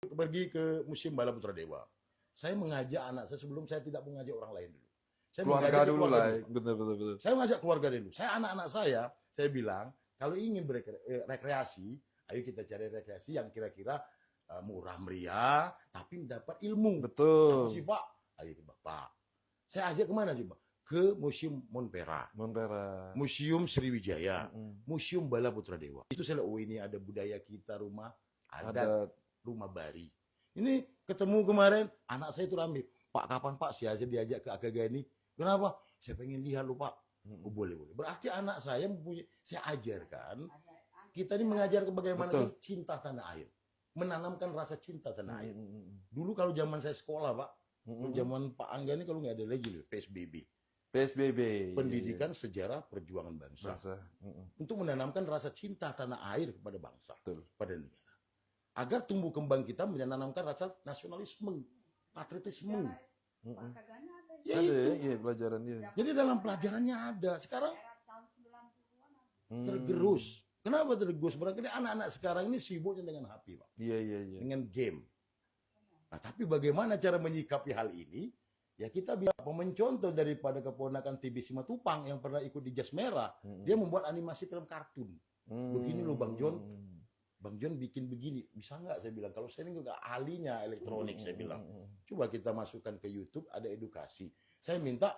pergi ke Museum Bala Putra Dewa. Saya mengajak anak saya sebelum saya tidak mengajak orang lain dulu. Saya Keluarga dulu keluarga lah, dulu. betul. Saya mengajak keluarga dulu. Saya anak-anak saya bilang kalau ingin rekreasi, ayo kita cari rekreasi yang kira-kira murah meriah, tapi dapat ilmu. Betul. Apa sih Pak? Ayo ke Bapak. Saya ajak kemana sih Pak? Ke Museum Monpera, Museum Sriwijaya, Museum Bala Putra Dewa. Itu saya lihat, oh ini ada budaya kita, rumah adat, rumah bari. Ini ketemu kemarin, anak saya itu rame. Pak, kapan Pak saya diajak ke Akagani? Kenapa? Saya pengen lihat lu Pak. Oh, boleh. Berarti anak saya mempunyai, saya ajarkan, kita ini mengajar bagaimana sih cinta tanah air. Menanamkan rasa cinta tanah air. Dulu kalau zaman saya sekolah Pak, zaman Pak Angga ini kalau nggak ada lagi loh, PSBB. Pendidikan Sejarah Perjuangan Bangsa. Untuk menanamkan rasa cinta tanah air kepada bangsa, pada negara. Agar tumbuh kembang kita menanamkan rasa nasionalisme, patriotisme. Ya, iya pelajarannya. Jadi dalam pelajarannya ada. Sekarang tergerus. Kenapa tergerus? Barangkali anak-anak sekarang ini sibuknya dengan HP, Pak. Iya. Dengan game. Nah, tapi bagaimana cara menyikapi hal ini? Ya kita bisa mencontoh daripada keponakan TB Simatupang yang pernah ikut di Jas Merah. Dia membuat animasi film kartun. Begini loh Bang John. Bang John bikin begini. Bisa nggak saya bilang. Kalau saya ini nggak ahlinya elektronik saya bilang. Coba kita masukkan ke YouTube ada edukasi. Saya minta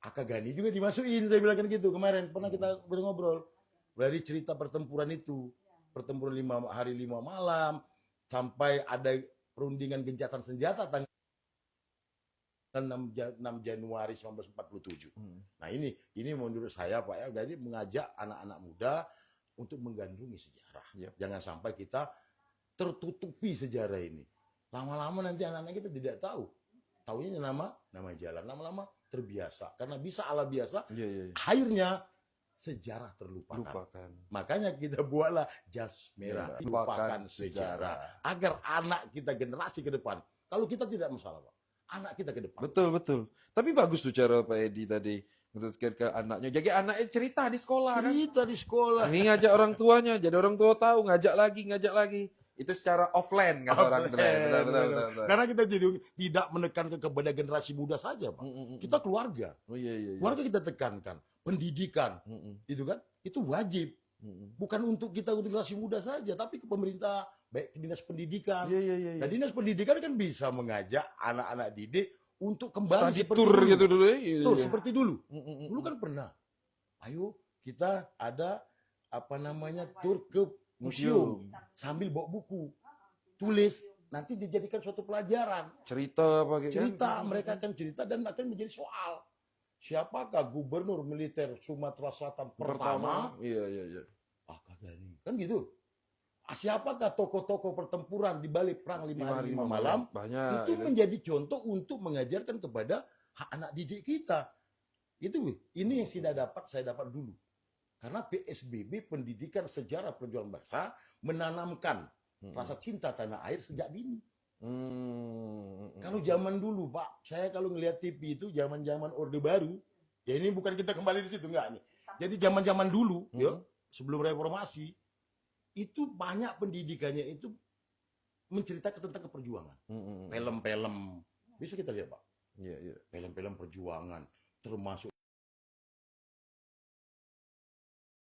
Akagani juga dimasukin. Saya bilang kan gitu. Kemarin pernah kita ngobrol. Dari cerita pertempuran itu. Pertempuran 5 hari 5 malam. Sampai ada perundingan gencatan senjata tanggal 6 Januari 1947. Nah ini menurut saya Pak ya, jadi mengajak anak-anak muda untuk menggandrungi sejarah. Jangan sampai kita tertutupi sejarah ini. Lama-lama nanti anak-anak kita tidak tahu. Taunya nama jalan, lama-lama terbiasa. Karena bisa ala biasa, akhirnya sejarah terlupakan. Makanya kita buatlah Jas Merah, lupakan sejarah. Agar anak kita generasi ke depan, kalau kita tidak masalah Pak, anak kita ke depan. Betul. Tapi bagus tuh cara Pak Edi tadi menjelaskan ke anaknya. Jadi anaknya cerita di sekolah. Di sekolah. Ini ngajak orang tuanya, jadi orang tua tahu, ngajak lagi. Itu secara offline kata orang tua. Betul. Karena kita tidak menekan kepada generasi muda saja, Pak. Kita keluarga. Iya. Keluarga kita tekankan, pendidikan, itu kan, itu wajib. Bukan untuk kita generasi muda saja, tapi ke pemerintah, baik dinas pendidikan. Iya. Nah, dinas pendidikan kan bisa mengajak anak-anak didik untuk kembali seperti seperti tur dulu. gitu dulu. Seperti dulu. Dulu kan pernah. Ayo kita ada tur ke museum sambil bawa buku, tulis, nanti dijadikan suatu pelajaran. Cerita apa gitu? Cerita, mereka akan cerita dan akan menjadi soal. Siapakah gubernur militer Sumatera Selatan pertama? Iya. Akagani. Kan gitu. Siapakah tokoh-tokoh pertempuran di balik perang 5 hari 5 malam? Banyak. Itu menjadi contoh untuk mengajarkan kepada anak didik kita. Ini yang saya dapat dulu. Karena PSBB, Pendidikan Sejarah Perjuangan Bangsa, menanamkan rasa cinta tanah air sejak dini. Kalau zaman dulu Pak, saya kalau ngelihat TV itu zaman-zaman Orde Baru, ya ini bukan kita kembali di situ, enggak nih. Jadi zaman-zaman dulu, sebelum reformasi, itu banyak pendidikannya itu menceritakan tentang keperjuangan. Film-film, bisa kita lihat Pak. Iya. Film-film perjuangan, termasuk